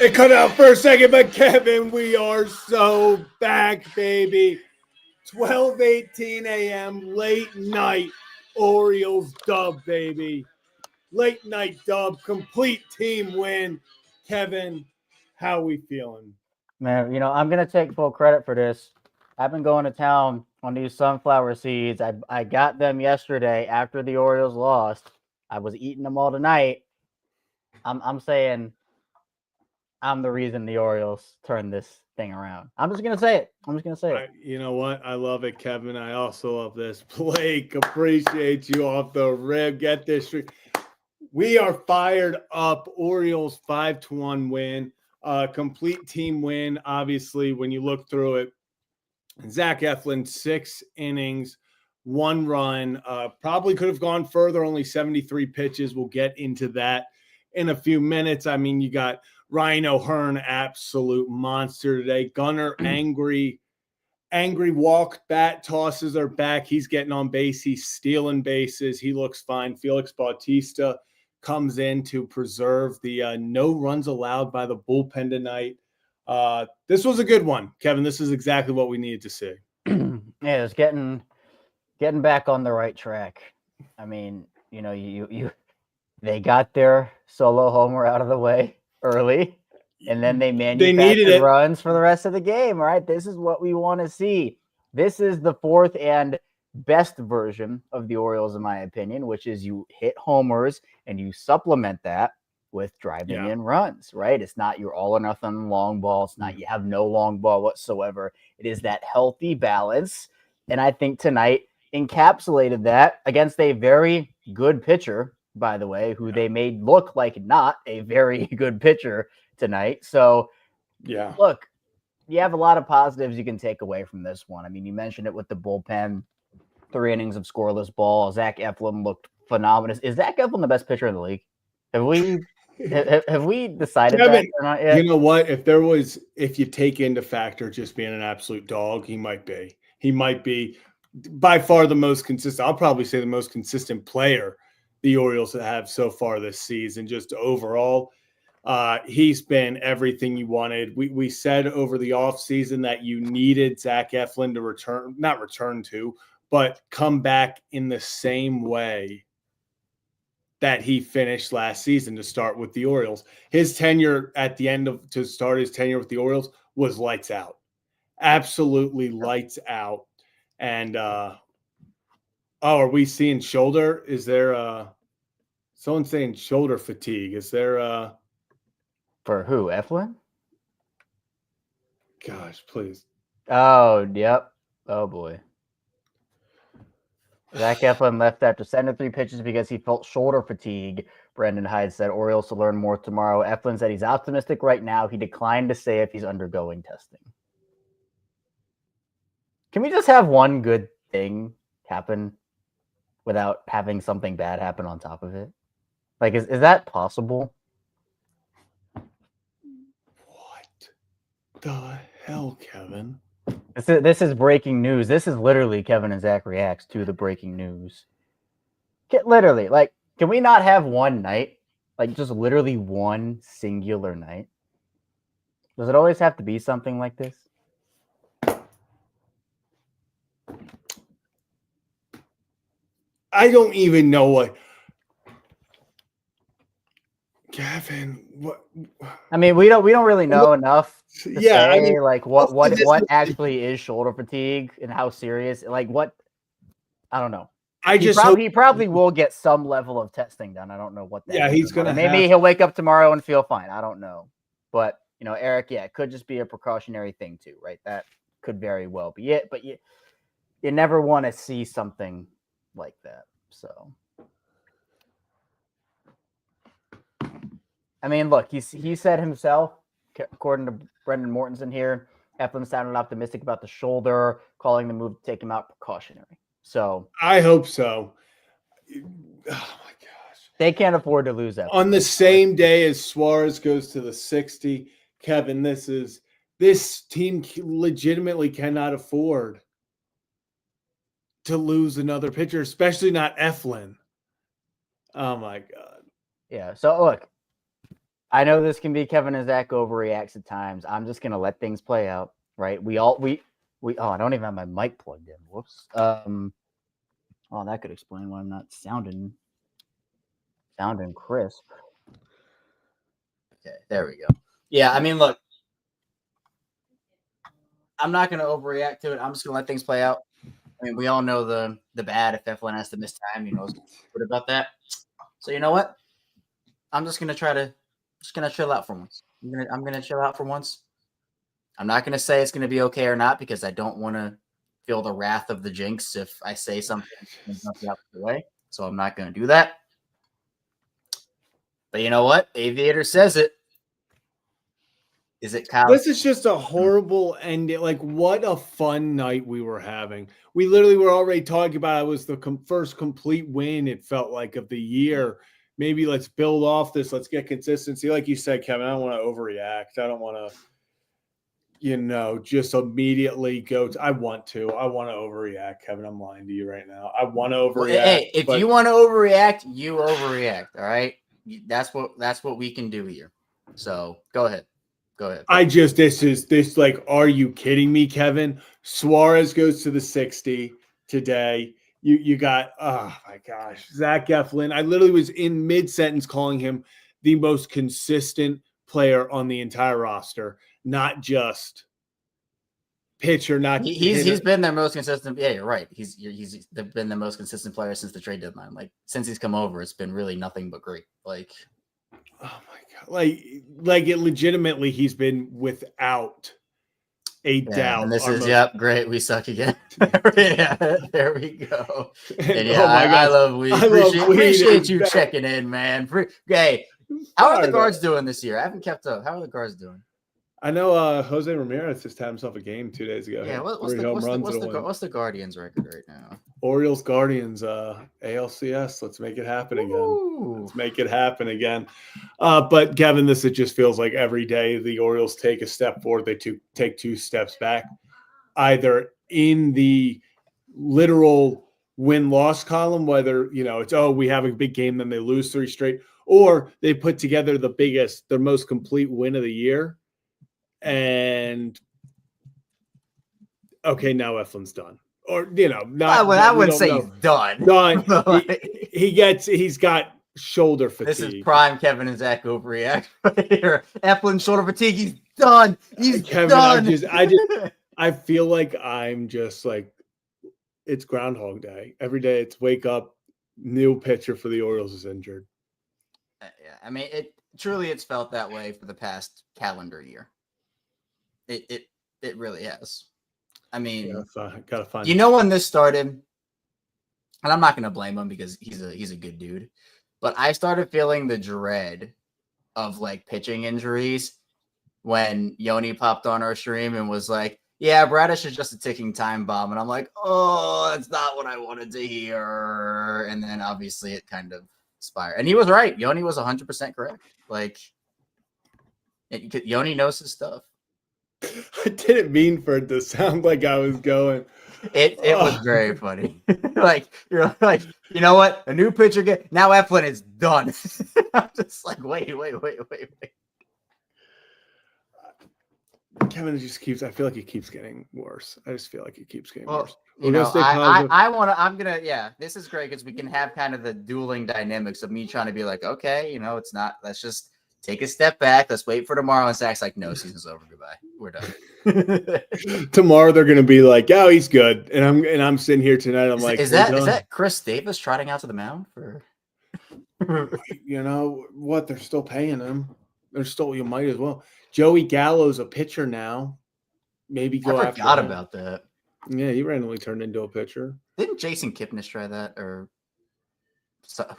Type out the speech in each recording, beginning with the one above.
It cut out for a second, but Kevin, we are so back, baby. 12:18 a.m. late night Orioles dub, baby. Late night dub, complete team win. Kevin, how we feeling? Man, I'm gonna take full credit for this. I've been going to town on these sunflower seeds. I got them yesterday after the Orioles lost. I was eating them all tonight. I'm saying I'm the reason the Orioles turned this thing around. I'm just gonna say it. You know what? I love it, Kevin. I also love this. Blake, appreciate you off the rib. Get this. We are fired up. Orioles 5-1 win. Complete team win. Obviously, when you look through it, Zack Efflin, 6 innings, 1 run. Probably could have gone further, only 73 pitches. We'll get into that in a few minutes. I mean, you got Ryan O'Hearn, absolute monster today. Gunnar, angry walk, bat tosses are back. He's getting on base. He's stealing bases. He looks fine. Felix Bautista comes in to preserve the no runs allowed by the bullpen tonight. This was a good one, Kevin. This is exactly what we needed to see. Yeah, it's getting back on the right track. I mean, they got their solo homer out of the way early, and then they manufactured runs for the rest of the game. All right, this is what we want to see. This is the fourth and best version of the Orioles, in my opinion, which is you hit homers and you supplement that with driving in runs, right? It's not your all or nothing long ball. It's not you have no long ball whatsoever. It is that healthy balance. And I think tonight encapsulated that against a very good pitcher, by the way, who they made look like not a very good pitcher tonight. So, look, you have a lot of positives you can take away from this one. I mean, you mentioned it with the bullpen, 3 innings of scoreless ball. Zack Efflin looked phenomenal. Is Zack Efflin the best pitcher in the league? Have we decided Kevin, that or not yet? You know what? If you take into factor just being an absolute dog, he might be. He might be by far the most consistent. I'll probably say the most consistent player the Orioles have so far this season. Just overall, he's been everything you wanted. We said over the offseason that you needed Zack Efflin to not return to, but come back in the same way that he finished last season to start with the Orioles. His tenure to start his tenure with the Orioles was lights out. Absolutely lights out. And are we seeing shoulder? Is there someone saying shoulder fatigue? Is there for who? Efflin? Gosh, please. Oh, yep. Oh boy. Zack Efflin left after 73 pitches because he felt shoulder fatigue. Brendan Hyde said Orioles to learn more tomorrow. Efflin said he's optimistic right now. He declined to say if he's undergoing testing. Can we just have one good thing happen without having something bad happen on top of it? Like, is that possible? What the hell, Kevin? This is breaking news. This is literally Kevin and Zach reacts to the breaking news. Literally, like, can we not have one night? Like, just literally one singular night? Does it always have to be something like this? I don't even know what. Kevin, what? I mean, we don't really know enough to say, I mean, like, what actually is shoulder fatigue and how serious. Like, what? I don't know. He probably will get some level of testing done. I don't know what that. Yeah, he's gonna. Maybe he'll wake up tomorrow and feel fine. I don't know, but Eric, it could just be a precautionary thing too, right? That could very well be it. But you never want to see something like that. So, I mean, look, he said himself, according to Brendan Mortensen here, Efflin sounded optimistic about the shoulder, calling the move to take him out precautionary. So I hope so. Oh my gosh, they can't afford to lose that. On the same day as Suarez goes to the 60, Kevin, this team legitimately cannot afford to lose another pitcher, especially not Efflin. Oh my God. Yeah. So look, I know this can be Kevin and Zach overreacts at times. I'm just gonna let things play out, right? We oh, I don't even have my mic plugged in. Whoops. Oh, that could explain why I'm not sounding crisp. Okay, there we go. Yeah, I mean, look, I'm not gonna overreact to it. I'm just gonna let things play out. I mean, we all know the bad if Eflin has to miss time. You know, what about that? So you know what? I'm just gonna chill out for once. I'm gonna chill out for once. I'm not gonna say it's gonna be okay or not because I don't want to feel the wrath of the jinx if I say something not the opposite way. So I'm not gonna do that. But you know what? Aviator says it. Is it Kyle? This is just a horrible ending. Like, what a fun night we were having. We literally were already talking about it was the first complete win, it felt like, of the year. Maybe let's build off this. Let's get consistency. Like you said, Kevin, I don't want to overreact. I don't want to, just immediately go. I want to overreact, Kevin. I'm lying to you right now. I want to overreact. Well, hey, if you want to overreact, you overreact. All right. That's what we can do here. So go ahead. Go ahead. Are you kidding me, Kevin? Suarez goes to the 60 today. You got, oh my gosh, Zack Efflin. I literally was in mid-sentence calling him the most consistent player on the entire roster, not just pitcher. He's been their most consistent. Yeah, you're right. He's been the most consistent player since the trade deadline. Like since he's come over, it's been really nothing but great. Like, oh my god, like it legitimately, he's been without a doubt. And this is great. We suck again. Yeah, there we go. And yeah, I love Weed. Appreciate you checking in, man. Hey, how are the guards doing this year? I haven't kept up. How are the guards doing? I know Jose Ramirez just had himself a game 2 days ago. Yeah, what's the Guardians record right now? Orioles Guardians ALCS. Let's make it happen again. But Kevin, it just feels like every day the Orioles take a step forward, they take 2 steps back, either in the literal win-loss column, whether it's we have a big game, then they lose 3 straight, or they put together their most complete win of the year. And okay, now Eflin's done, or I wouldn't say he's done. He's got shoulder fatigue. This is prime Kevin and Zach overreact right here. Eflin shoulder fatigue. He's done. He's done. I feel like I'm just like it's Groundhog Day. Every day it's wake up, new pitcher for the Orioles is injured. Yeah, I mean it's felt that way for the past calendar year. It really has. I mean, gotta find. When this started, and I'm not gonna blame him because he's a good dude, but I started feeling the dread of like pitching injuries when Yoni popped on our stream and was like, "Yeah, Bradish is just a ticking time bomb," and I'm like, "Oh, that's not what I wanted to hear." And then obviously it kind of spiraled, and he was right. Yoni was 100% correct. Like, Yoni knows his stuff. I didn't mean for it to sound like I was going. It was very funny. Like you're like, you know what? A new pitcher now Eflin is done. I'm just like, wait. Kevin just keeps. I feel like it keeps getting worse. I just feel like it keeps getting worse. This is great because we can have kind of the dueling dynamics of me trying to be like, okay, it's not. Let's just take a step back. Let's wait for tomorrow. And Zach's like, no, season's over. Goodbye. We're done. Tomorrow they're gonna be like, oh, he's good. And I'm sitting here tonight. I'm like, is that Chris Davis trotting out to the mound for? You know what? They're still paying him. You might as well. Joey Gallo's a pitcher now. Maybe go after him. I forgot about that. Yeah, he randomly turned into a pitcher. Didn't Jason Kipnis try that or?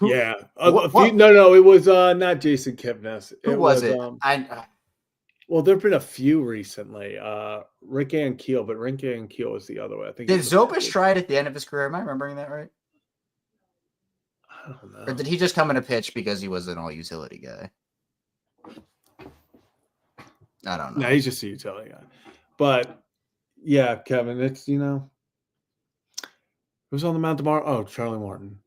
Yeah. No, it was not Jason Kipnis. Who was it? Well, there have been a few recently. Rick Ankiel, but Rick Ankiel was the other way. I think. Did Zobish try it at the end of his career? Am I remembering that right? I don't know. Or did he just come in a pitch because he was an all utility guy? I don't know. No, he's just a utility guy. But yeah, Kevin, it's who's on the mound tomorrow? Oh, Charlie Morton.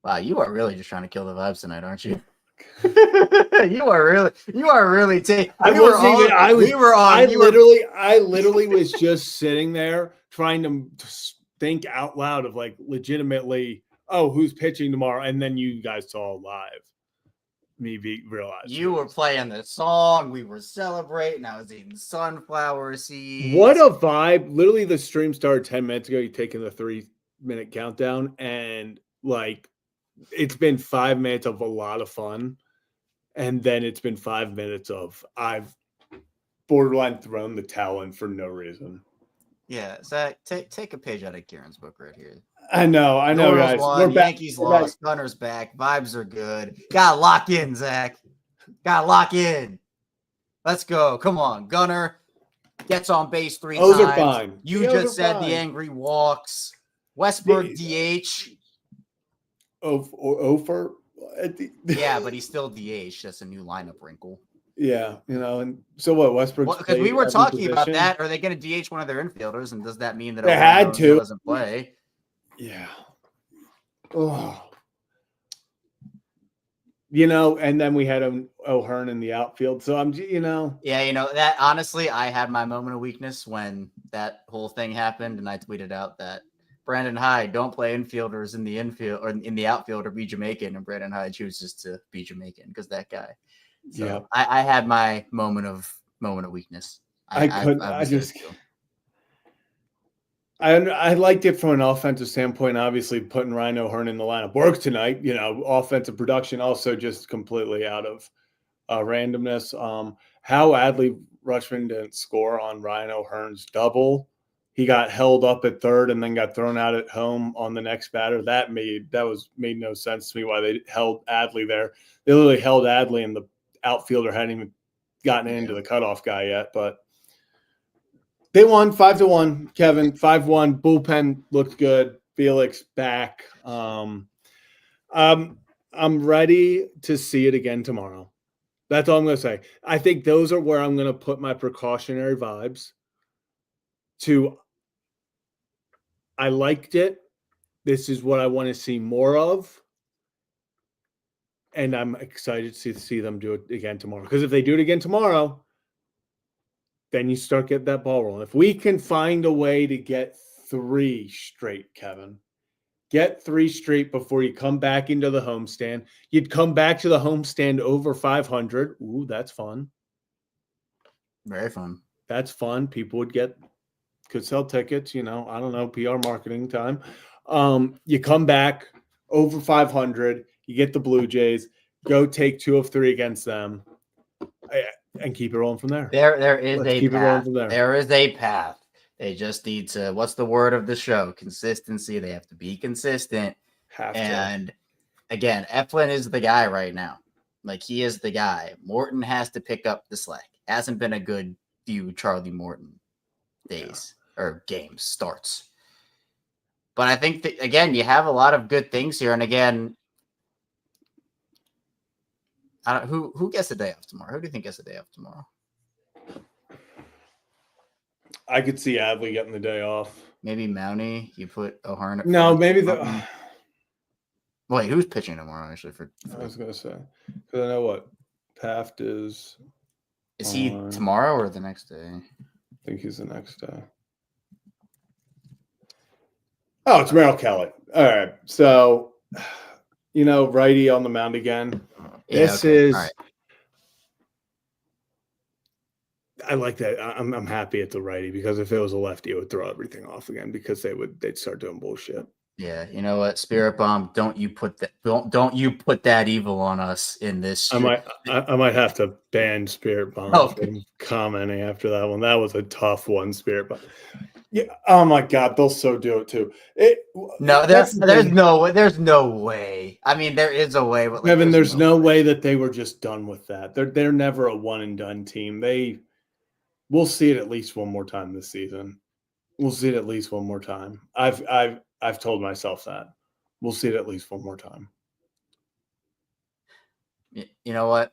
Wow, you are really just trying to kill the vibes tonight, aren't you? You are really taking. I literally was just sitting there trying to think out loud of like legitimately, oh, who's pitching tomorrow? And then you guys saw live me realize you were playing the song. We were celebrating. I was eating sunflower seeds. What a vibe. Literally, the stream started 10 minutes ago. You're taking the 3-minute countdown, and like it's been 5 minutes of a lot of fun. And then it's been 5 minutes of I've borderline thrown the towel in for no reason. Yeah, Zach, take a page out of Kieran's book right here. I know, Orioles guys. won, We're back. Yankees lost, Gunner's back, vibes are good. Gotta lock in, Zach. Gotta lock in. Let's go. Come on. Gunner gets on base 3 Those times. are fine. You just said the angry walks. Westbrook DH. Ofer. Yeah, but he's still DH. That's a new lineup wrinkle. Yeah, and so what? Westbrook. Because we were talking about that. Are they going to DH one of their infielders? And does that mean that they had to doesn't play? Yeah. Oh. And then we had O'Hearn in the outfield. So I'm. Yeah, that honestly, I had my moment of weakness when that whole thing happened, and I tweeted out that Brandon Hyde don't play infielders in the infield or in the outfield or be Jamaican, and Brandon Hyde chooses to be Jamaican because that guy. So yeah. I had my moment of weakness. I liked it from an offensive standpoint. Obviously, putting Ryan O'Hearn in the lineup works tonight. Offensive production also just completely out of randomness. How Adley Rutschman didn't score on Ryan O'Hearn's double. He got held up at third and then got thrown out at home on the next batter. That made no sense to me why they held Adley there. They literally held Adley, and the outfielder hadn't even gotten into the cutoff guy yet. But they won 5-1. Kevin 5-1. Bullpen looked good. Felix back. I'm ready to see it again tomorrow. That's all I'm going to say. I think those are where I'm going to put my precautionary vibes. I liked it. This is what I want to see more of. And I'm excited to see them do it again tomorrow. Because if they do it again tomorrow, then you start getting that ball rolling. If we can find a way to get 3 straight, Kevin, get 3 straight before you come back into the homestand. You'd come back to the homestand over 500. Ooh, that's fun. Very fun. That's fun. People could sell tickets, I don't know, PR marketing time. You come back over 500, you get the Blue Jays, go take 2 of 3 against them, and keep it rolling from there. There is a path. There is a path. They just need to, what's the word of the show? Consistency. They have to be consistent. And again, Efflin is the guy right now. Like, he is the guy. Morton has to pick up the slack. Hasn't been a good few Charlie Morton days or games starts. But I think that, again, you have a lot of good things here. And again, who gets a day off tomorrow? Who do you think gets a day off tomorrow? I could see Adley getting the day off. Maybe Mountie. You put O'Hearn. No, maybe Wait, who's pitching tomorrow? Actually, I was gonna say, because I know what Taft is. Is he tomorrow or the next day? I think he's the next day. Oh, it's Merrill Kelly. All right, so righty on the mound again. Yeah, is. All right. I like that. I'm happy it's a righty, because if it was a lefty, it would throw everything off again, because they'd start doing bullshit. Yeah, you know what, Spirit Bomb? Don't you put that evil on us in this. I might have to ban Spirit Bomb from commenting after that one. That was a tough one, Spirit Bomb. Yeah. Oh my God, they'll so do it too. There's no way. I mean, there is a way, but Kevin, there's no way that they were just done with that. They're never a one and done team. We'll see it at least one more time this season. We'll see it at least one more time. I've told myself that. We'll see it at least one more time. You know what?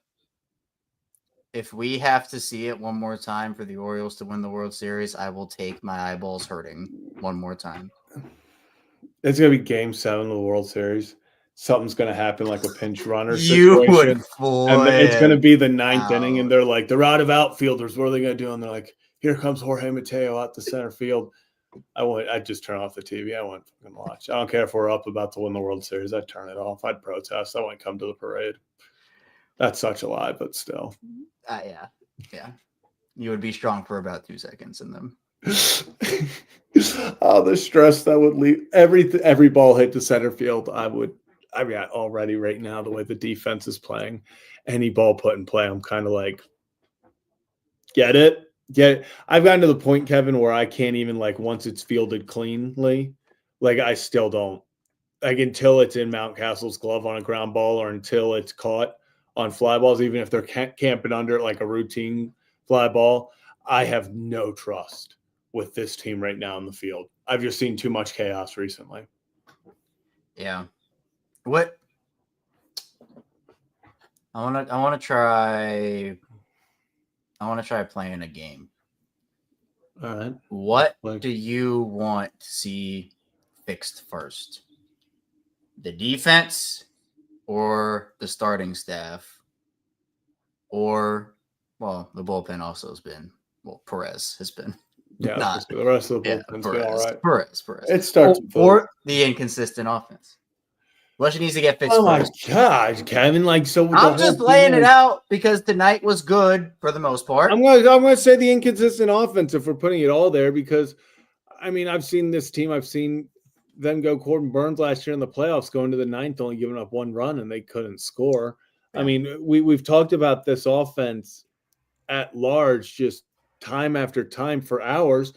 If we have to see it one more time for the Orioles to win the World Series, I will take my eyeballs hurting one more time. It's going to be Game 7 of the World Series. something's going to happen, like a pinch runner You would situation. flip. And it's going to be the ninth out. inning, and they're like, they're out of outfielders. What are they going to do? And they're like, here comes Jorge Mateo out the center field. I'd just turn off the TV. I wouldn't fucking watch. I don't care if we're up about to win the World Series. I'd turn it off. I'd protest. I wouldn't come to the parade. That's such a lie, but still. Yeah. You would be strong for about 2 seconds in them. Oh, the stress that would leave every ball hit to center field. Already right now, the way the defense is playing, any ball put in play, I'm kind of like, get it. I've gotten to the point, Kevin, where I can't even, like, once it's fielded cleanly, like, I still don't, like, until it's in Mountcastle's glove on a ground ball or until it's caught on fly balls, even if they're camping under it like a routine fly ball, I have no trust with this team right now in the field. I've just seen too much chaos recently. Yeah. What I want to try playing a game. All right. What do you want to see fixed first? The defense or the starting staff? Or, well, the bullpen also has been, Perez has been. Yeah, the rest of the bullpen's been all right. Perez. It starts or the inconsistent offense. What needs to get fixed first? Oh my God, Kevin! Like, so I'm just laying it out because tonight was good for the most part. I'm gonna say the inconsistent offense if we're putting it all there, because I mean, I've seen this team. I've seen them go Corbin Burns last year in the playoffs, going to the ninth, only giving up one run, and they couldn't score. Yeah. I mean, we've talked about this offense at large just time after time for hours.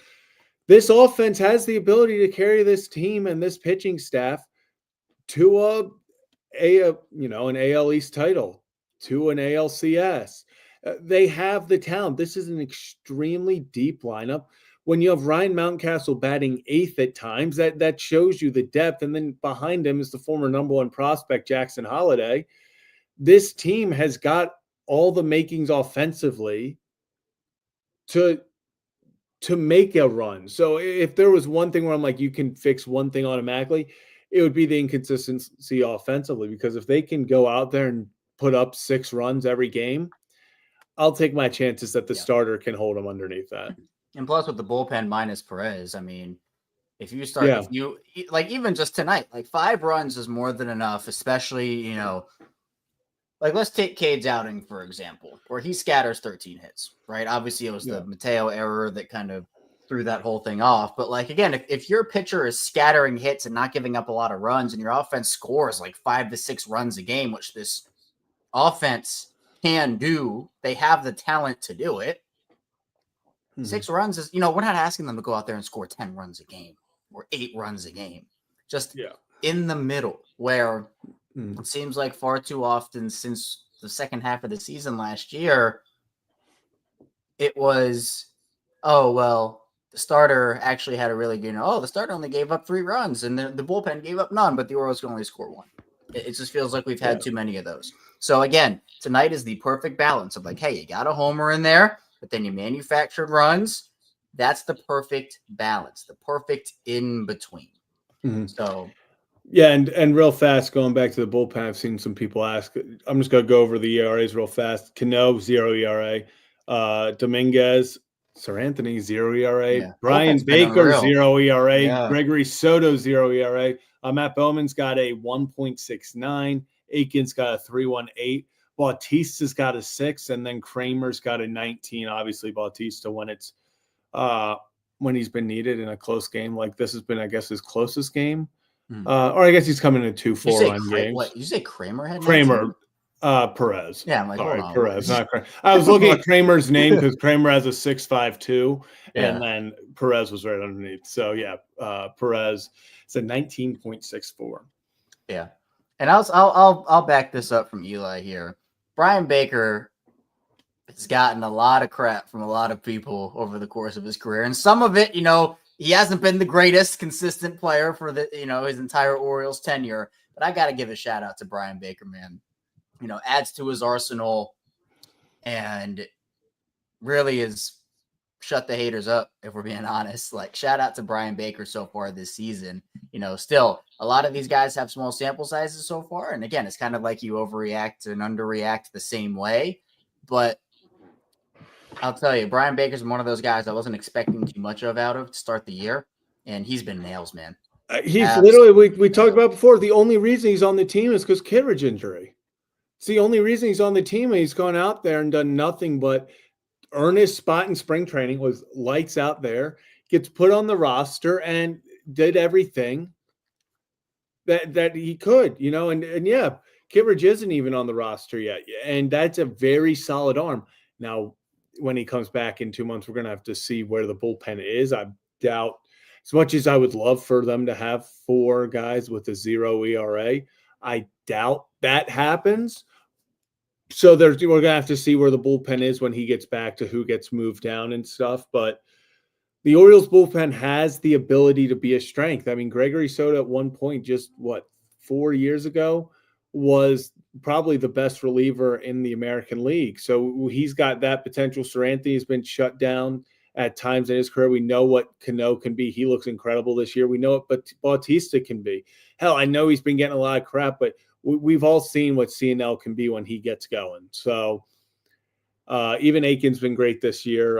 This offense has the ability to carry this team and this pitching staff to an AL East title, to an ALCS. They have the talent. This is an extremely deep lineup. When you have Ryan Mountcastle batting eighth at times, that shows you the depth. And then behind him is the former number one prospect, Jackson Holliday. This team has got all the makings offensively to make a run. So if there was one thing where I'm like, you can fix one thing automatically, it would be the inconsistency offensively, because if they can go out there and put up 6 runs every game, I'll take my chances that the starter can hold them underneath that. And plus with the bullpen minus Perez, I mean, if you like, even just tonight, like 5 runs is more than enough, especially, like, let's take Cade's outing, for example, where he scatters 13 hits, right? Obviously, it was the Mateo error that kind of threw that whole thing off. But, like, again, if your pitcher is scattering hits and not giving up a lot of runs, and your offense scores like 5 to 6 runs a game, which this offense can do, they have the talent to do it. 6 runs is, we're not asking them to go out there and score 10 runs a game or 8 runs a game. Just in the middle, where it seems like far too often since the second half of the season last year, it was, the starter actually had a really good, the starter only gave up 3 runs and the bullpen gave up none, but the Orioles can only score 1. It just feels like we've had too many of those. So again, tonight is the perfect balance of, like, hey, you got a homer in there, but then you manufactured runs. That's the perfect balance, the perfect in between. So, yeah, and real fast, going back to the bullpen, I've seen some people ask. I'm just going to go over the ERAs real fast. Cano, 0 ERA. Dominguez, Sir Anthony, 0 ERA. Yeah. Brian Bullpen's been Baker, unreal. 0 ERA. Yeah. Gregory Soto, 0 ERA. Matt Bowman's got a 1.69. Aiken's got a 3.18. Bautista's got a 6, and then Kramer's got a 19. Obviously, Bautista, when he's been needed in a close game like this, has been, I guess, his closest game. Or I guess he's coming in 2 4-run games. What, you say Kramer had 19? Perez. Yeah, I'm like, sorry, hold on. Perez, not Kramer. I was looking at Kramer's name because Kramer has a 6.52, and then Perez was right underneath. So Perez, it's a 19.64. Yeah, and I'll back this up from Eli here. Brian Baker has gotten a lot of crap from a lot of people over the course of his career, and some of it, he hasn't been the greatest consistent player for his entire Orioles tenure. But I got to give a shout out to Brian Baker, man. Adds to his arsenal and really is shut the haters up, if we're being honest. Like, shout out to Brian Baker so far this season. Still, a lot of these guys have small sample sizes so far. And again, it's kind of like you overreact and underreact the same way. But I'll tell you, Brian Baker's one of those guys I wasn't expecting too much out of to start the year. And he's been nails, man. He's literally, we talked about before, the only reason he's on the team is because Kittredge injury. It's the only reason he's on the team, and he's gone out there and done nothing but earn his spot in spring training, was lights out there, gets put on the roster and did everything that he could, and yeah, Kittredge isn't even on the roster yet. And that's a very solid arm. Now, when he comes back in 2 months, we're going to have to see where the bullpen is. I doubt, as much as I would love for them to have 4 guys with a 0 ERA, I doubt that happens. So we're going to have to see where the bullpen is when he gets back, to who gets moved down and stuff. But the Orioles bullpen has the ability to be a strength. I mean, Gregory Soto at one point, just 4 years ago, was probably the best reliever in the American League. So he's got that potential. Seranthony has been shut down at times in his career. We know what Cano can be. He looks incredible this year. We know what Bautista can be. Hell, I know he's been getting a lot of crap, but we've all seen what CNL can be when he gets going. So even Aiken's been great this year.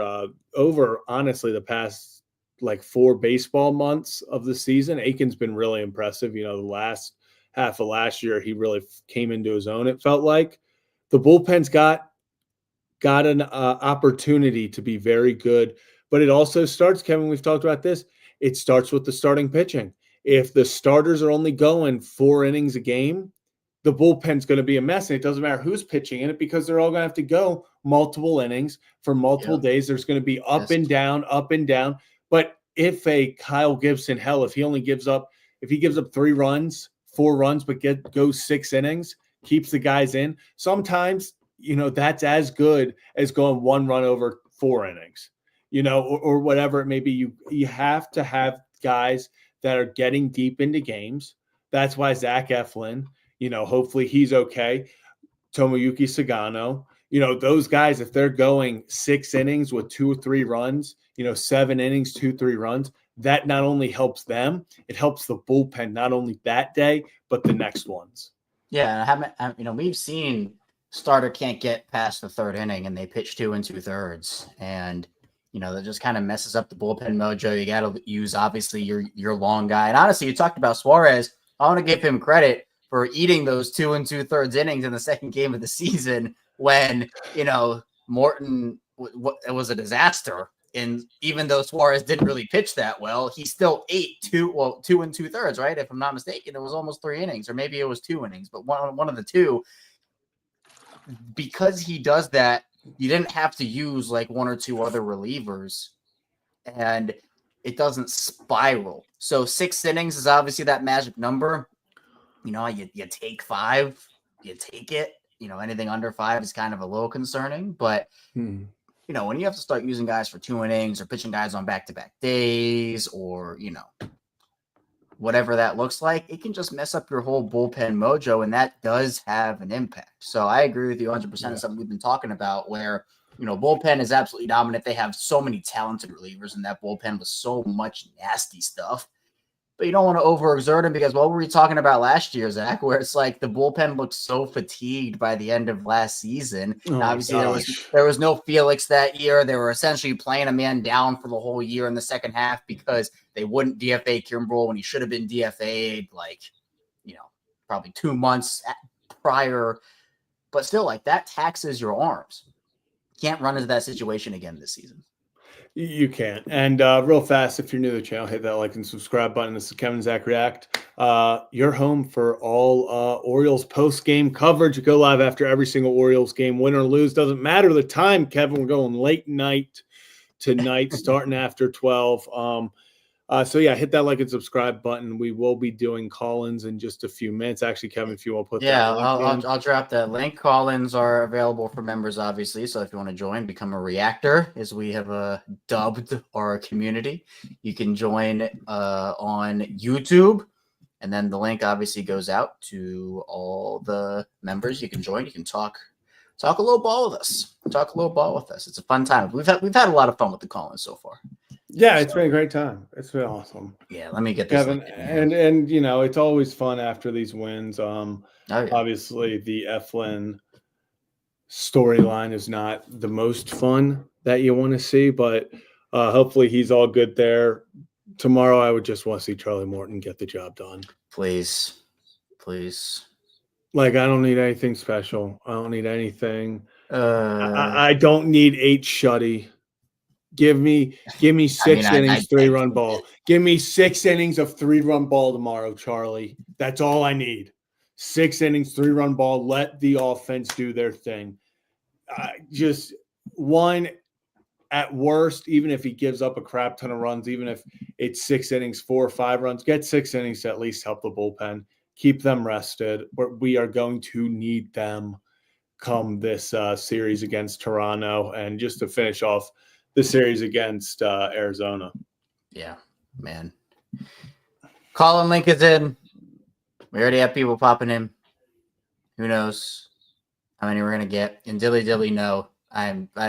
Over, honestly, the past 4 baseball months of the season, Aiken's been really impressive. The last half of last year, he really came into his own, it felt like. The bullpen's got an opportunity to be very good, but it also starts, Kevin, we've talked about this, it starts with the starting pitching. If the starters are only going 4 innings a game, the bullpen's going to be a mess, and it doesn't matter who's pitching in it, because they're all going to have to go multiple innings for multiple days. There's going to be up and down. But if a Kyle Gibson, if he gives up 3 runs, 4 runs, but goes 6 innings, keeps the guys in, sometimes, that's as good as going 1 run over 4 innings, or whatever it may be. You have to have guys that are getting deep into games. That's why Zack Efflin, hopefully he's okay. Tomoyuki Sagano, those guys, if they're going 6 innings with 2 or 3 runs, 7 innings, 2-3 runs, that not only helps them, it helps the bullpen, not only that day, but the next ones. Yeah. We've seen starter can't get past the 3rd inning and they pitch 2 2/3. And, that just kind of messes up the bullpen mojo. You got to use, obviously, your long guy. And honestly, you talked about Suarez. I want to give him credit for eating those 2 2/3 innings in the second game of the season when, Morton, it was a disaster. And even though Suarez didn't really pitch that well, he still ate 2 2/3, right? If I'm not mistaken, it was almost 3 innings, or maybe it was 2 innings, but one of the 2. Because he does that, you didn't have to use 1 or 2 other relievers, and it doesn't spiral. So 6 innings is obviously that magic number. You take 5, you take it. Anything under 5 is kind of a little concerning. But, when you have to start using guys for 2 innings or pitching guys on back-to-back days or, whatever that looks like, it can just mess up your whole bullpen mojo, and that does have an impact. So I agree with you 100%. Of something we've been talking about where, bullpen is absolutely dominant. They have so many talented relievers in that bullpen with so much nasty stuff. But you don't want to overexert them, because what were we talking about last year, Zach, where it's like the bullpen looked so fatigued by the end of last season. Obviously, there was no Felix that year. They were essentially playing a man down for the whole year in the second half because they wouldn't DFA Kimbrel when he should have been DFA'd probably 2 months prior. But still, that taxes your arms. Can't run into that situation again this season. You can't. And real fast, if you're new to the channel, hit that like and subscribe button. This is Kevin Zach React. Your home for all Orioles post-game coverage. Go live after every single Orioles game, win or lose. Doesn't matter the time, Kevin. We're going late night tonight, starting after 12. So yeah, hit that like and subscribe button. We will be doing call-ins in just a few minutes. Actually, Kevin, if you want to put that link in. I'll drop that link. Call-ins are available for members, obviously. So if you want to join, become a reactor, as we have dubbed our community, you can join on YouTube. And then the link obviously goes out to all the members. You can join. You can talk talk a little ball with us. It's a fun time. We've had a lot of fun with the call-ins so far. Yeah, it's been a great time. It's been awesome. Yeah, let me get this. Kevin, and you know, it's always fun after these wins. Obviously the Efflin storyline is not the most fun that you want to see, but hopefully he's all good there. Tomorrow I would just want to see Charlie Morton get the job done. Please. Like, I don't need anything special. I don't need anything. I don't need 8 shutty. Give me 6 innings, 3-run ball. Give me 6 innings of 3-run ball tomorrow, Charlie. That's all I need. 6 innings, 3-run ball. Let the offense do their thing. Just one, at worst, even if he gives up a crap ton of runs, even if it's 6 innings, 4 or 5 runs, get 6 innings to at least help the bullpen. Keep them rested. We are going to need them come this series against Toronto, and just to finish off the series against Arizona. Yeah, man. Colin Link is in. We already have people popping in. Who knows how many we're gonna get? And dilly, no.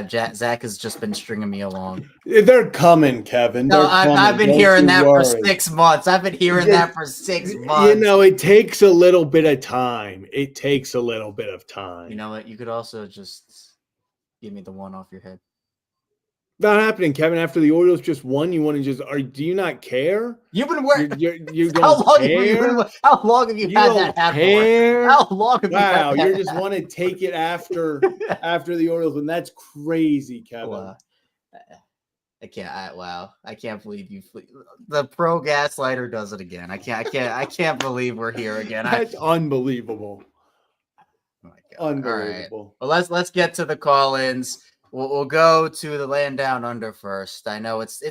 Zach has just been stringing me along. They're coming, Kevin. No, I've been hearing that for 6 months. I've been hearing that for 6 months. You know, it takes a little bit of time. You know what? You could also just give me the one off your head. Not happening, Kevin. After the Orioles just won, you want to just do you not care? You've been working. You don't care? How long have you had that hat for? How long have you had that? You just want to take it after the Orioles, and that's crazy, Kevin. Wow. I can't believe you. The pro gaslighter does it again. I can't believe we're here again. That's unbelievable. Oh my God. Unbelievable. All right. Well, let's get to the call-ins. We'll go to the land down under first. I know it's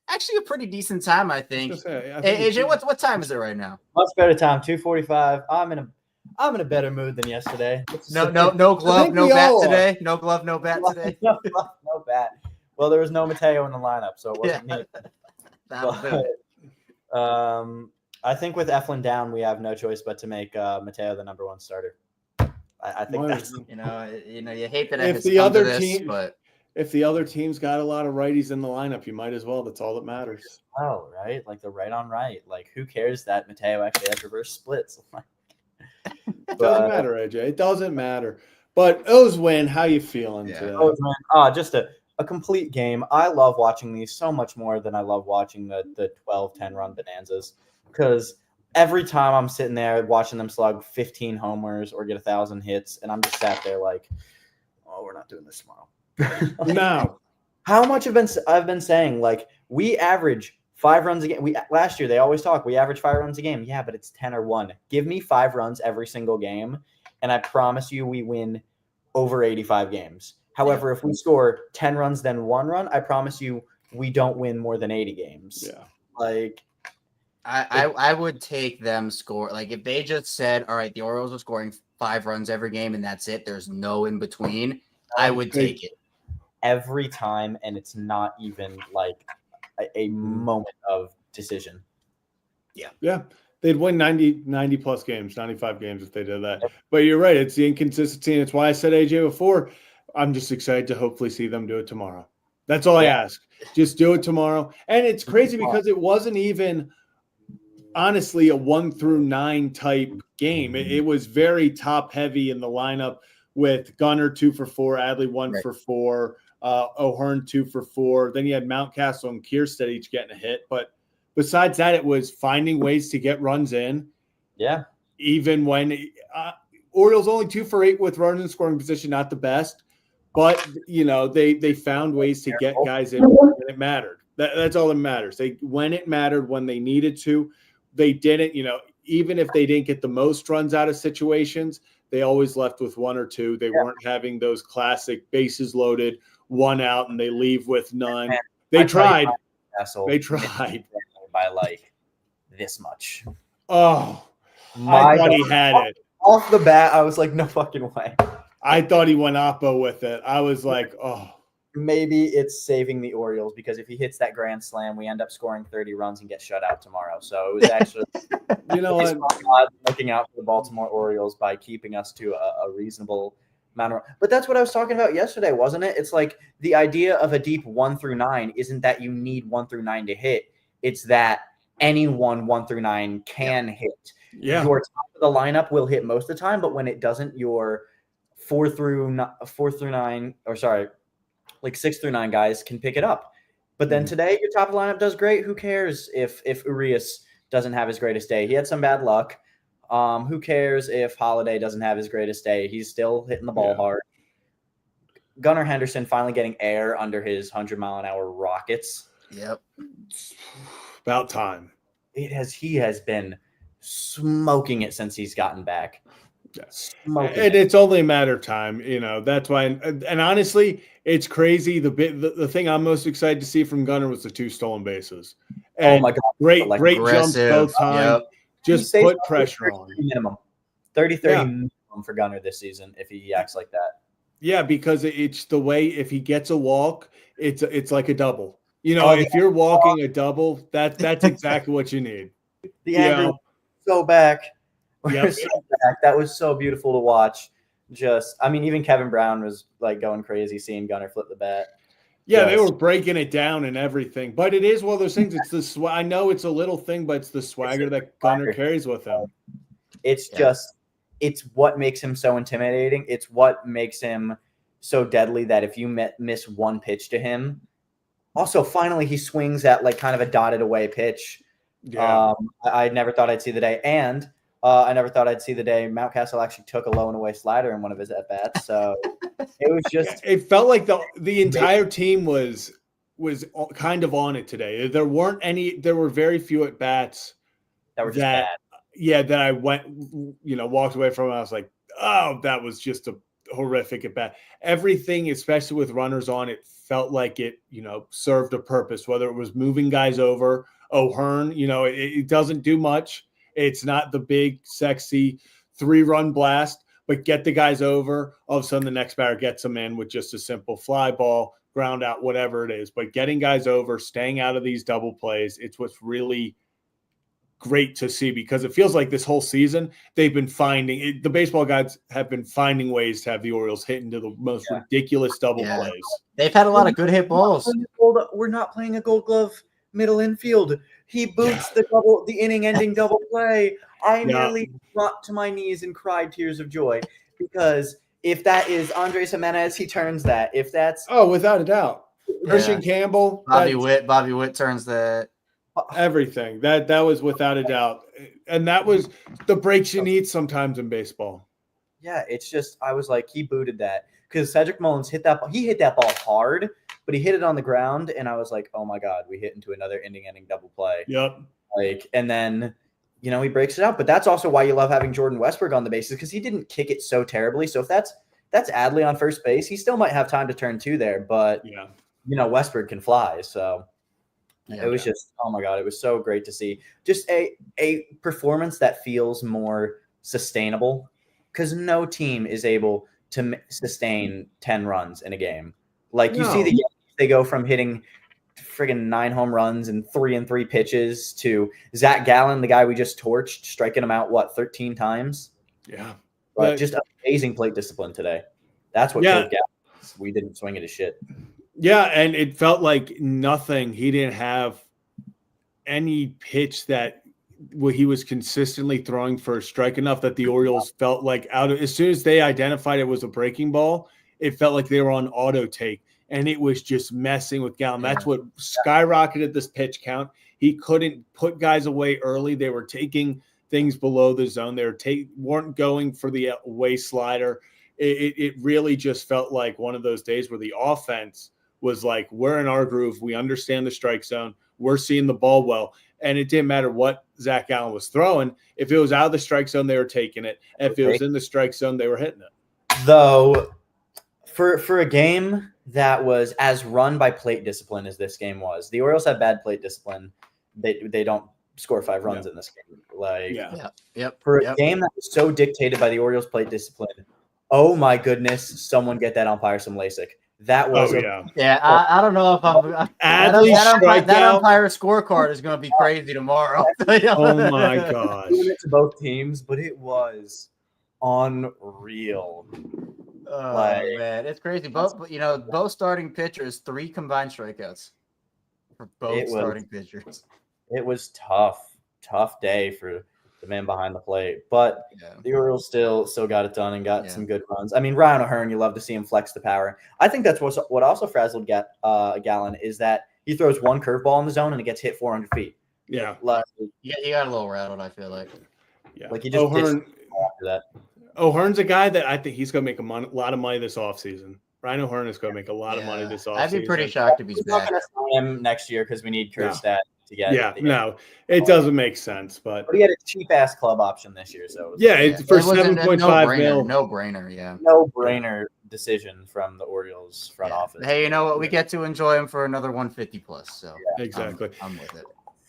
actually a pretty decent time, I think. AJ, what time is it right now? Much better time, 2:45. I'm in a better mood than yesterday. No glove, no bat today. No glove, no bat today. No bat. Well, there was no Mateo in the lineup, so it wasn't me. I think with Efflin down, we have no choice but to make Mateo the number 1 starter. I think that's you hate that if the other team, but if the other team's got a lot of righties in the lineup, you might as well. That's all that matters. Oh, right, like the right on right. Like, who cares that Mateo actually has reverse splits? It doesn't matter, AJ. It doesn't matter. But O's win. How you feeling today? O's win. Just a complete game. I love watching these so much more than I love watching the 12, 10-run bonanzas, because every time I'm sitting there watching them slug 15 homers or get 1,000 hits, and I'm just sat there like, oh, we're not doing this tomorrow. No. How much I've been saying, like, we average 5 runs a game. Last year they always talk, we average 5 runs a game. Yeah, but it's 10 or 1. Give me 5 runs every single game, and I promise you we win over 85 games. However, if we score 10 runs then 1 run, I promise you we don't win more than 80 games. Yeah. Like, I would take them score. Like, if they just said, all right, the Orioles are scoring 5 runs every game and that's it, there's no in between, I would take it. Every time, and it's not even like a moment of decision. Yeah. They'd win 90 plus games, 95 games if they did that. But you're right. It's the inconsistency. And it's why I said, AJ, before, I'm just excited to hopefully see them do it tomorrow. That's all I ask. Just do it tomorrow. And it's crazy because it wasn't even – honestly a 1 through 9 type game. It was very top heavy in the lineup with Gunnar 2 for 4, Adley 1 for 4, O'Hearn 2 for 4. Then you had Mountcastle and Kierstead each getting a hit. But besides that, it was finding ways to get runs in. Yeah. Even when Orioles only 2 for 8 with runners in scoring position, not the best. But, they found ways to get guys in when it mattered. That's all that matters. When it mattered, when they needed to, they didn't, even if they didn't get the most runs out of situations, they always left with 1 or 2. They weren't having those classic bases loaded, 1 out, and they leave with none. Man, they tried. They tried. By like this much. Oh, I thought he had it. Off the bat, I was like, no fucking way. I thought he went oppo with it. I was like, oh. Maybe it's saving the Orioles, because if he hits that grand slam, we end up scoring 30 runs and get shut out tomorrow. So it was actually, what? looking out for the Baltimore Orioles by keeping us to a reasonable But that's what I was talking about yesterday, wasn't it? It's like the idea of a deep 1 through 9 isn't that you need 1 through 9 to hit. It's that anyone 1 through 9 can hit. Yeah. Your top of the lineup will hit most of the time, but when it doesn't, your 4 through 9, or sorry, like 6 through 9 guys can pick it up. But then today, your top of the lineup does great. Who cares if Urias doesn't have his greatest day? He had some bad luck. Who cares if Holiday doesn't have his greatest day? He's still hitting the ball hard. Gunnar Henderson finally getting air under his 100-mile-an-hour rockets. Yep. About time. He has been smoking it since he's gotten back. And it's only a matter of time, that's why. And honestly, it's crazy. The thing I'm most excited to see from Gunnar was the 2 stolen bases. And oh my God. Great jumps both times. Yep. Just put pressure on. Minimum. 30 minimum for Gunnar this season if he acts like that. Yeah, because it's the way, if he gets a walk, it's like a double. If you're walking a double, that's exactly what you need. The Andrew so back. Yep. So back. That was so beautiful to watch. Even Kevin Brown was like going crazy seeing Gunnar flip the bat. Yeah, they were breaking it down and everything. But it is one of those things. It's I know it's a little thing, but it's the swagger that Gunnar carries with him. It's it's what makes him so intimidating. It's what makes him so deadly that if you miss one pitch to him, also finally he swings at like kind of a dotted away pitch. Yeah. I never thought I'd see the day. And I never thought I'd see the day Mountcastle actually took a low and away slider in one of his at-bats. So it was just – it felt like the entire team was kind of on it today. There were very few at-bats that were just bad. Yeah, that I walked away from. I was like, oh, that was just a horrific at-bat. Everything, especially with runners on, it felt like it, served a purpose, whether it was moving guys over. O'Hearn, it doesn't do much. It's not the big, sexy 3-run blast, but get the guys over. All of a sudden, the next batter gets them in with just a simple fly ball, ground out, whatever it is. But getting guys over, staying out of these double plays, it's what's really great to see, because it feels like this whole season they've been the baseball guys have been finding ways to have the Orioles hit into the most ridiculous double plays. They've had a lot of good hit balls. We're not playing a Gold Glove middle infield. He boots the inning-ending double play. I nearly dropped to my knees and cried tears of joy, because if that is Andres Jimenez, he turns that. If that's without a doubt, Christian Campbell, Bobby Witt turns that. Everything that was without a doubt, and that was the breaks you need sometimes in baseball. Yeah, it's just I was like, he booted that because Cedric Mullins hit that. He hit that ball hard, but he hit it on the ground, and I was like, oh my God, we hit into another inning-ending double play. Yep. And then he breaks it out. But that's also why you love having Jordan Westberg on the bases, because he didn't kick it so terribly. So if that's Adley on first base, he still might have time to turn 2 there. But Westberg can fly, so. It was just, oh my God, it was so great to see. Just a performance that feels more sustainable, because no team is able to sustain 10 runs in a game. Like you see they go from hitting friggin' 9 home runs and 3 pitches to Zach Gallen, the guy we just torched, striking him out, 13 times? Yeah. But just amazing plate discipline today. That's what killed Gallen. We didn't swing at his shit. Yeah, and it felt like nothing. He didn't have any pitch that he was consistently throwing for a strike enough that the Orioles felt like as soon as they identified it was a breaking ball, it felt like they were on auto take, and it was just messing with Gallen. That's what skyrocketed this pitch count. He couldn't put guys away early. They were taking things below the zone. They weren't going for the away slider. It really just felt like one of those days where the offense was like, we're in our groove. We understand the strike zone. We're seeing the ball well. And it didn't matter what Zach Gallen was throwing. If it was out of the strike zone, they were taking it. If it was in the strike zone, they were hitting it. Though, for a game that was as run by plate discipline as this game was, the Orioles had bad plate discipline. They don't score 5 runs in this game. For a game that was so dictated by the Orioles plate discipline, oh my goodness, someone get that umpire some LASIK. That was I don't know if that umpire scorecard is going to be crazy tomorrow. Oh my gosh! To both teams, but it was unreal. Oh Like, man, it's crazy. Both starting pitchers, 3 combined strikeouts for both starting pitchers. It was tough day for the man behind the plate, but Yeah. the Orioles still got it done and got some good runs. I mean, Ryan O'Hearn, you love to see him flex the power. I think that's what also frazzled Gallen is that he throws one curveball in the zone and it gets hit 400 feet. Yeah. Like, he got a little rattled, I feel like. Yeah. Like he just O'Hearn, after that. O'Hearn's a guy that I think he's going to make a lot of money this offseason. Ryan O'Hearn is going to make a lot of money this offseason. I'd be pretty shocked if he's back. Not going to sign him next year because we need Kerstad to get. Yeah, no, it doesn't make sense. But he had a cheap ass club option this year, so it's for $7.5 million. No brainer, yeah. No brainer decision from the Orioles front office. Hey, you know what? We get to enjoy him for another 150 plus. So exactly, I'm with it.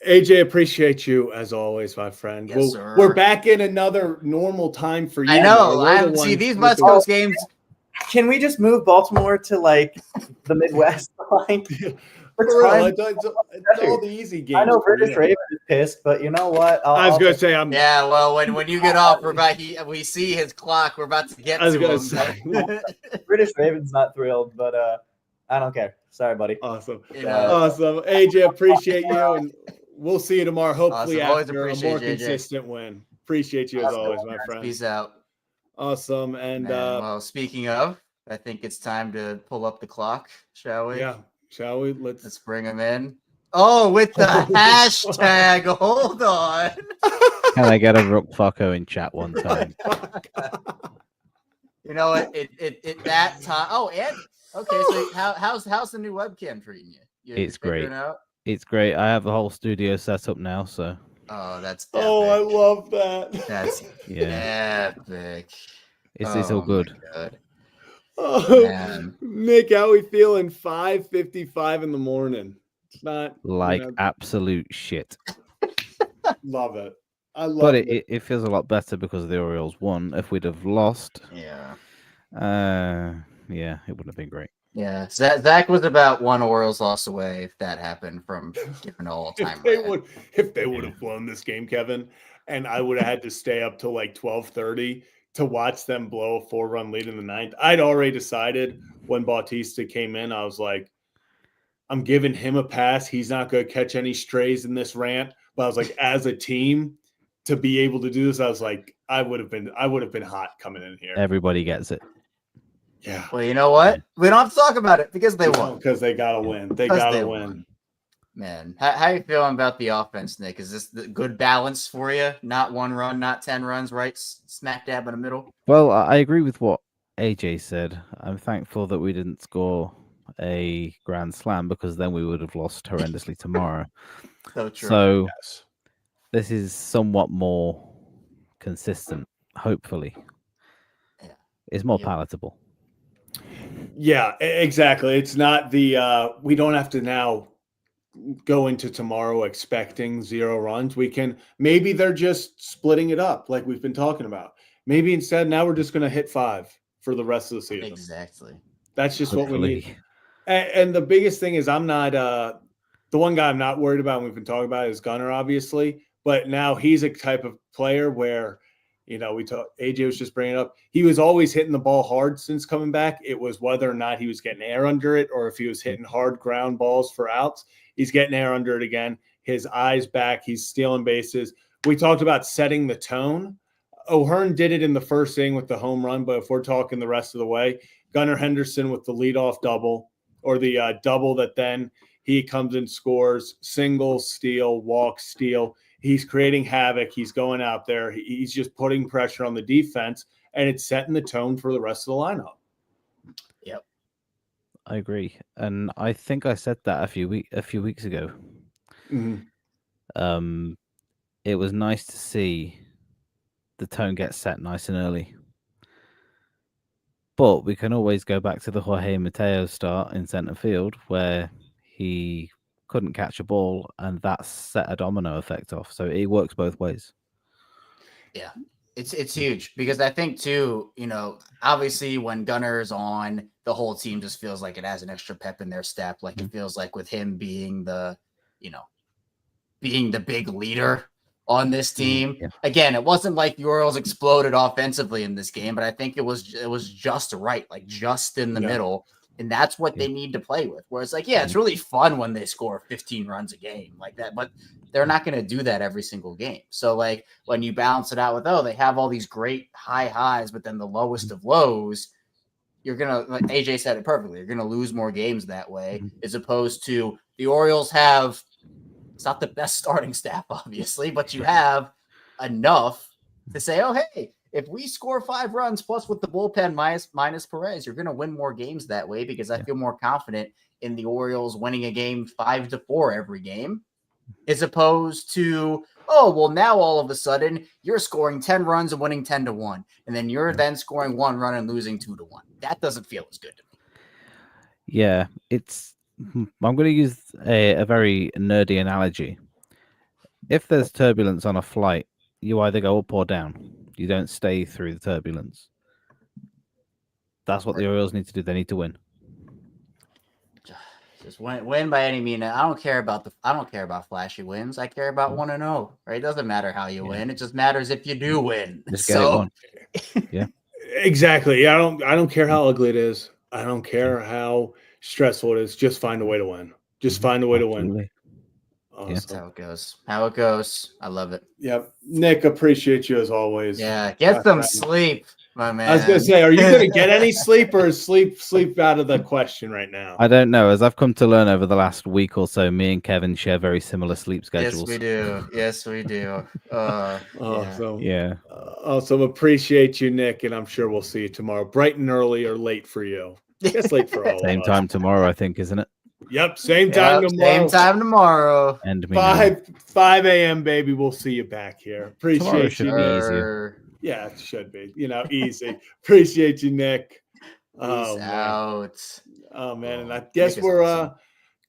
AJ, appreciate you as always, my friend. Yes, sir. We're back in another normal time for you. I know. I haven't see these West Coast games. Can we just move Baltimore to like the Midwest? Like, it's all the easy games. I know British Raven is pissed, but you know what? I was gonna say Yeah, well, when you get off, we see his clock. We're about to get to him. British Raven's not thrilled, but I don't care. Sorry, buddy. Awesome. Awesome. AJ, appreciate you, and we'll see you tomorrow. Hopefully after a more consistent win. Appreciate you as always, my friend. Peace out. Awesome. And well, speaking of, I think it's time to pull up the clock, shall we? Yeah. Shall we? Let's bring him in. Oh, with the hashtag. Hold on. Can I get a Rook Fucko in chat one time? You know what? It that time. Oh, and okay. So how's the new webcam treating you? It's great. It's great. I have the whole studio set up now, so. Oh, that's. Epic. Oh, I love that. That's epic. It's all good. Oh, man. Nick, how we feeling? 5:55 in the morning. It's not like absolute shit. Love it. I love but it. It feels a lot better because the Orioles won. If we'd have lost, yeah, it wouldn't have been great. Yeah, Zach was about one Orioles loss away if that happened from giving all-time. If they would have won this game, Kevin, and I would have had to stay up till like 12:30 to watch them blow a 4-run lead in the 9th. I'd already decided when Bautista came in, I was like, I'm giving him a pass. He's not going to catch any strays in this rant. But I was like, as a team, to be able to do this, I was like, I would have been hot coming in here. Everybody gets it. Yeah. Well, you know what? We don't have to talk about it because they won. Because they got to win. They got to win. Man, how you feeling about the offense, Nick? Is this the good balance for you? Not 1 run, not 10 runs, right? Smack dab in the middle. Well, I agree with what AJ said. I'm thankful that we didn't score a grand slam because then we would have lost horrendously tomorrow. So true. So this is somewhat more consistent, hopefully. Yeah. It's more palatable. Yeah, exactly. It's not the we don't have to now go into tomorrow expecting 0 runs. We can maybe they're just splitting it up like we've been talking about. Maybe instead now we're just going to hit 5 for the rest of the season. Exactly. That's just what we need. And the biggest thing is I'm not the one guy I'm not worried about and we've been talking about is Gunnar, obviously, but now he's a type of player where AJ was just bringing it up. He was always hitting the ball hard since coming back. It was whether or not he was getting air under it or if he was hitting hard ground balls for outs. He's getting air under it again. His eyes back. He's stealing bases. We talked about setting the tone. O'Hearn did it in the first inning with the home run, but if we're talking the rest of the way, Gunnar Henderson with the leadoff double or the double that then he comes and scores, single, steal, walk, steal. He's creating havoc. He's going out there. He's just putting pressure on the defense, and it's setting the tone for the rest of the lineup. Yep, I agree, and I think I said that a few weeks ago. Mm-hmm. It was nice to see the tone get set nice and early, but we can always go back to the Jorge Mateo start in center field where he couldn't catch a ball, and that set a domino effect off. So it works both ways. Yeah, it's huge because I think too, obviously when Gunner's on, the whole team just feels like it has an extra pep in their step. Like it feels like with him being the, being the big leader, on this team. Yeah. Again, it wasn't like the Orioles exploded offensively in this game, but I think it was just right, like just in the middle. And that's what they need to play with. Whereas, like, yeah, it's really fun when they score 15 runs a game like that, but they're not going to do that every single game. So, like, when you balance it out with, they have all these great high highs, but then the lowest of lows, you're going to, like AJ said it perfectly, you're going to lose more games that way, as opposed to the Orioles have, it's not the best starting staff, obviously, but you have enough to say, oh, hey, if we score 5 runs plus with the bullpen minus Perez, you're going to win more games that way, because I feel more confident in the Orioles winning a game 5-4 every game, as opposed to, now all of a sudden you're scoring 10 runs and winning 10-1, and then you're then scoring 1 run and losing 2-1. That doesn't feel as good to me. Yeah, I'm going to use a very nerdy analogy. If there's turbulence on a flight, you either go up or down. You don't stay through the turbulence. That's what the Orioles need to do. They need to win. Just win by any means. I don't care about flashy wins. I care about 1-0. Right? It doesn't matter how you win. It just matters if you do win. Just get it won. Yeah. Exactly. I don't care how ugly it is. I don't care how stressful it is. Just find a way to win. Just find a way to win. Awesome. That's how it goes. How it goes. I love it. Yep. Nick, appreciate you as always. Yeah. Get some sleep, my man. I was gonna say, are you gonna get any sleep, or is sleep out of the question right now? I don't know. As I've come to learn over the last week or so, me and Kevin share very similar sleep schedules. Yes, we do. Yes, we do. Awesome. Yeah. Awesome. Appreciate you, Nick, and I'm sure we'll see you tomorrow, bright and early, or late for you. It's late for all Same of us. time tomorrow, I think, isn't it? Yep, same time tomorrow. Same time tomorrow. And 5 a.m. baby. We'll see you back here. Appreciate should you. be easier. Yeah, it should be. Easy. Appreciate you, Nick. Peace out. Oh man, and I guess we're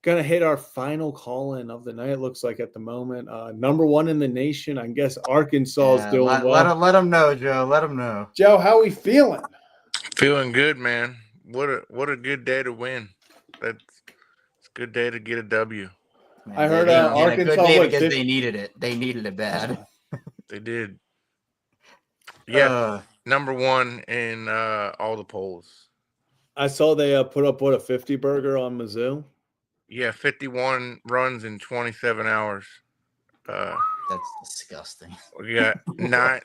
gonna hit our final call-in of the night. It looks like at the moment, number 1 in the nation. I guess Arkansas is doing well. Let them know, Joe. Let them know. Joe, how are we feeling? Feeling good, man. What a good day to win. It's a good day to get a W. Man, I heard Arkansas a good day because they needed it. They needed it bad. They did. Yeah, number 1 in all the polls. I saw they put up a 50 burger on Mizzou. Yeah, 51 runs in 27 hours. That's disgusting. We got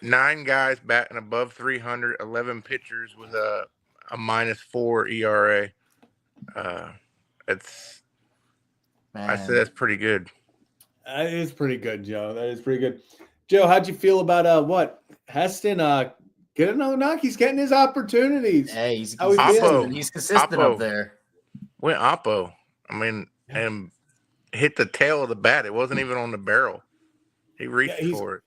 nine guys batting above 300, 11 pitchers with a -4 ERA. I say that's pretty good. That is pretty good, Joe. That is pretty good. Joe, how'd you feel about Heston get another knock? He's getting his opportunities. Hey, he's consistent up there. Went Oppo. I mean, and hit the tail of the bat. It wasn't even on the barrel. He reached for it.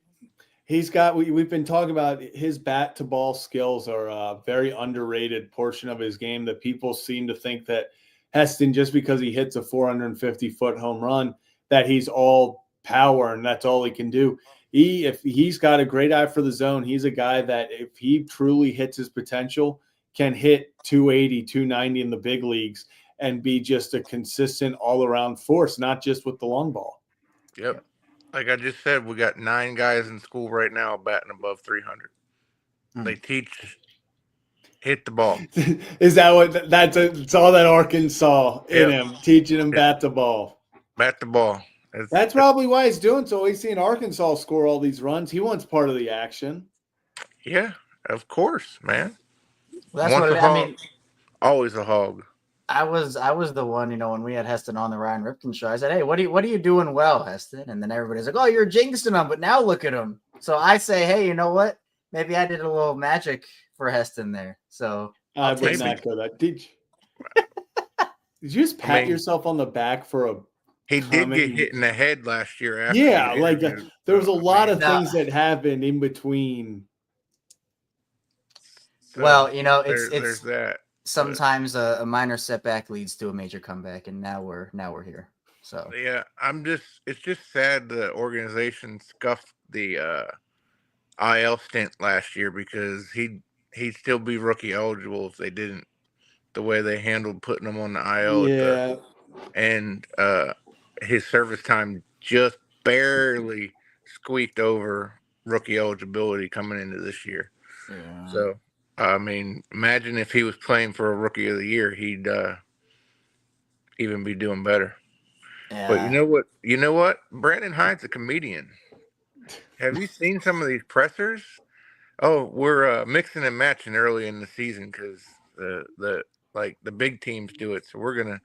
He's got. We've been talking about his bat to ball skills are a very underrated portion of his game. That people seem to think that Heston, just because he hits a 450-foot home run, that he's all power and that's all he can do. If he's got a great eye for the zone, he's a guy that if he truly hits his potential, can hit 280, 290 in the big leagues and be just a consistent all-around force, not just with the long ball. Yep. Like I just said, we got 9 guys in school right now batting above 300. They teach hit the ball. Is that what it's all that Arkansas in him, teaching him bat the ball. Bat the ball. That's probably why he's doing so. He's seeing Arkansas score all these runs. He wants part of the action. Yeah, of course, man. Well, that's what I mean. Always a hog. I was the one, when we had Heston on the Ryan Ripken show. I said, "Hey, what are you doing well, Heston?" And then everybody's like, "Oh, you're jinxing him," but now look at him. So I say, "Hey, you know what? Maybe I did a little magic for Heston there." So I would not go that. Did you just pat yourself on the back for a? He did get hit in the head last year. After there was a lot of things that happened in between. So well, it's there's that. Sometimes a minor setback leads to a major comeback, and now we're here. So yeah, it's just sad the organization scuffed the IL stint last year because he'd still be rookie eligible if they didn't the way they handled putting him on the IL. Yeah. And his service time just barely squeaked over rookie eligibility coming into this year. Yeah. So, I mean, imagine if he was playing for a rookie of the year, he'd even be doing better. Yeah. But you know what? Brandon Hyde's a comedian. Have you seen some of these pressers? Oh, we're mixing and matching early in the season because the big teams do it. So we're gonna,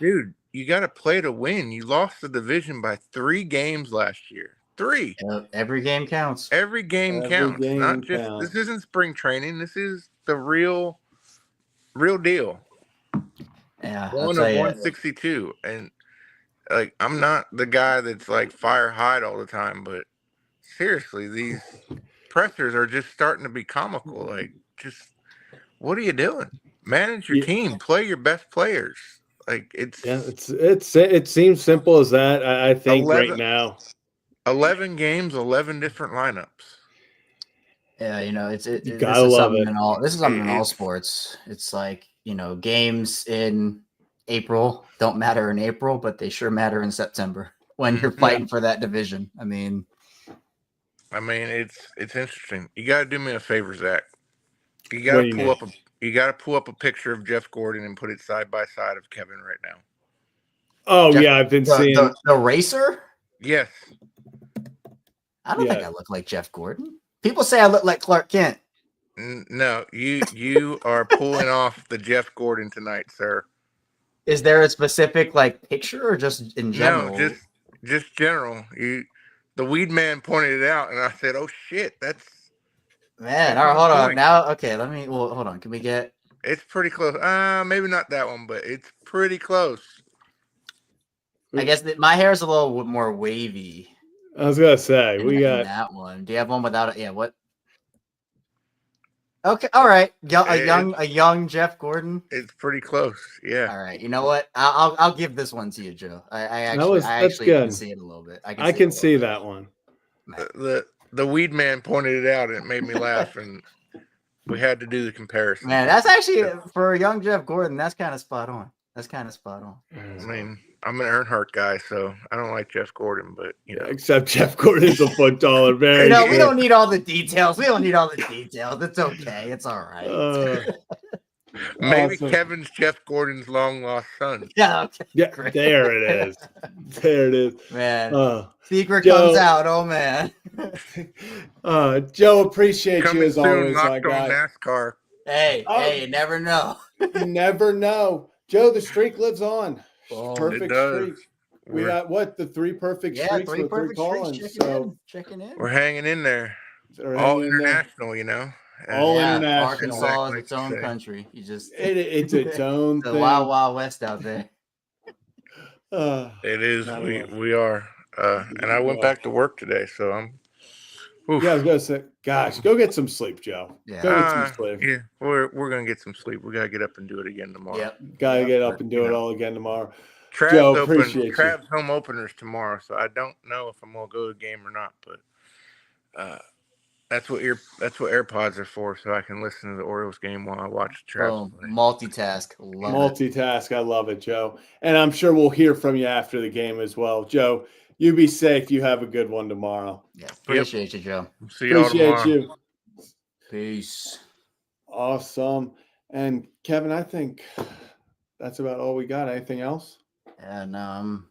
dude. You got to play to win. You lost the division by 3 games last year. 3. Every game counts. Every game Every counts. game Not just counts. this isn't spring training. This is the real deal. Yeah, I'll 1 of tell you. 162, and like I'm not the guy that's like fire Hyde all the time, but seriously, these pressers are just starting to be comical. Like, just what are you doing? Manage your Yeah. team. Play your best players. Like It seems simple as that. I think 11 right now. 11 games, 11 different lineups. Yeah, this gotta is love something it. in all. This is something in all It's- sports. It's like games in April don't matter in April, but they sure matter in September when you're fighting for that division. I mean, it's interesting. You got to do me a favor, Zach. You What got do you to pull up a picture of Jeff Gordon and put it side by side of Kevin right now. Oh Jeff- yeah, I've been seeing. the racer. Yes. I don't think I look like Jeff Gordon. People say I look like Clark Kent. No, you are pulling off the Jeff Gordon tonight, sir. Is there a specific picture or just in general? No, just general. The weed man pointed it out, and I said, "Oh shit, that's Man, that's all right, on hold on. point." Now, okay, hold on. Can we get It's pretty close. Maybe not that one, but it's pretty close. I guess my hair is a little more wavy I was gonna say in, we in got. that one. Do you have one without it? Yeah, what? Okay, all right. A young Jeff Gordon. It's pretty close. Yeah. All right. You know what? I'll give this one to you, Joe. I That's actually good. can see it a little bit. I can see that one. The weed man pointed it out, and it made me laugh, and we had to do the comparison. Man, that's actually for a young Jeff Gordon. That's kind of spot on. I mean, I'm an Earnhardt guy, so I don't like Jeff Gordon, but Except Jeff Gordon's a foot taller. Very. We don't need all the details. It's okay. It's all right. Maybe Awesome. Kevin's Jeff Gordon's long lost son. Yeah. Okay. Yeah, Great. there it is. There it is. Man, secret Joe- comes out. Oh man. Joe, appreciate Coming you as soon, always, my locked on guy. NASCAR. Hey, Oh. you never know. You never know, Joe. The streak lives on. Oh, Perfect It does. streak. We got the 3 perfect streaks three with 3 perfect call-ins. streaks. So Checking in. We're hanging in there. they're All hanging in there. international, All Yeah, international. Arkansas is Like its you own say. country. You just It's its own the thing. wild, wild west out there. It is. I love We are. And I went back to work today, so I'm. Oof. Yeah, I was gonna say, gosh, go get some sleep, Joe. Yeah. Go get some sleep. Yeah, we're gonna get some sleep. We gotta get up and do it again tomorrow. Yep. Gotta Yep. get up and do it all again tomorrow. Trav's Joe, appreciate you. Trav's home openers tomorrow, so I don't know if I'm gonna go to the game or not. But that's what AirPods are for, so I can listen to the Orioles game while I watch Trav's Boom. play. Multitask. Love it. Multitask. I love it, Joe. And I'm sure we'll hear from you after the game as well. Joe, you be safe. You have a good one tomorrow. Yeah. Appreciate you, Joe. See y'all Appreciate tomorrow. you. Peace. Awesome. And Kevin, I think that's about all we got. Anything else? Yeah, no,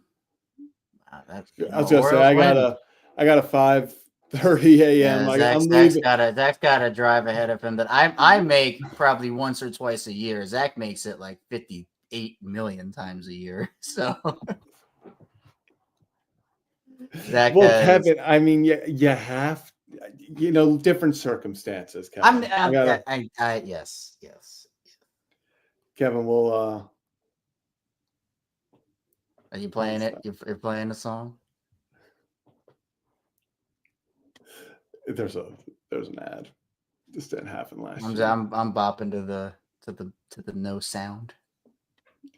that's I was gonna say I got a 5:30 a.m. I'm leaving. Zach's got a drive ahead of him that I make probably once or twice a year. Zach makes it like 58 million times a year. So Zach Kevin, I mean, you have, different circumstances, Kevin. Yes. Kevin, we'll Are you playing it? You're playing the song? there's an ad. This didn't happen last year. I'm bopping to the no sound.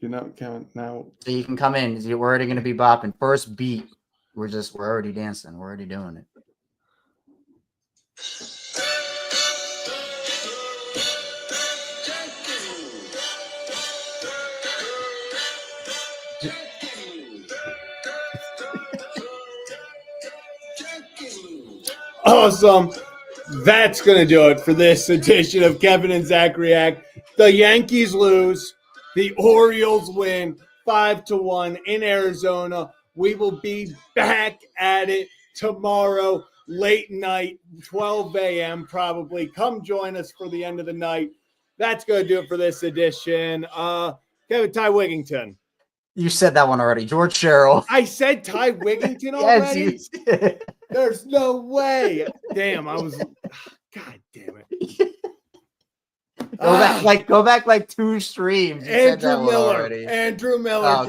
Kevin, now So you can come in. We're already going to be bopping. First beat, we're already dancing. We're already doing it. Awesome. That's going to do it for this edition of Kevin and Zach React. The Yankees lose. The Orioles win 5-1 in Arizona. We will be back at it tomorrow, late night, 12 a.m. probably. Come join us for the end of the night. That's going to do it for this edition. Kevin, Ty Wigington. You said that one already. George Sherrill. I said Ty Wigington Yes, already? you There's no way. Damn, I was. God damn it. Go back like 2 streams. You said that Andrew one Miller. already. Andrew Miller. Oh,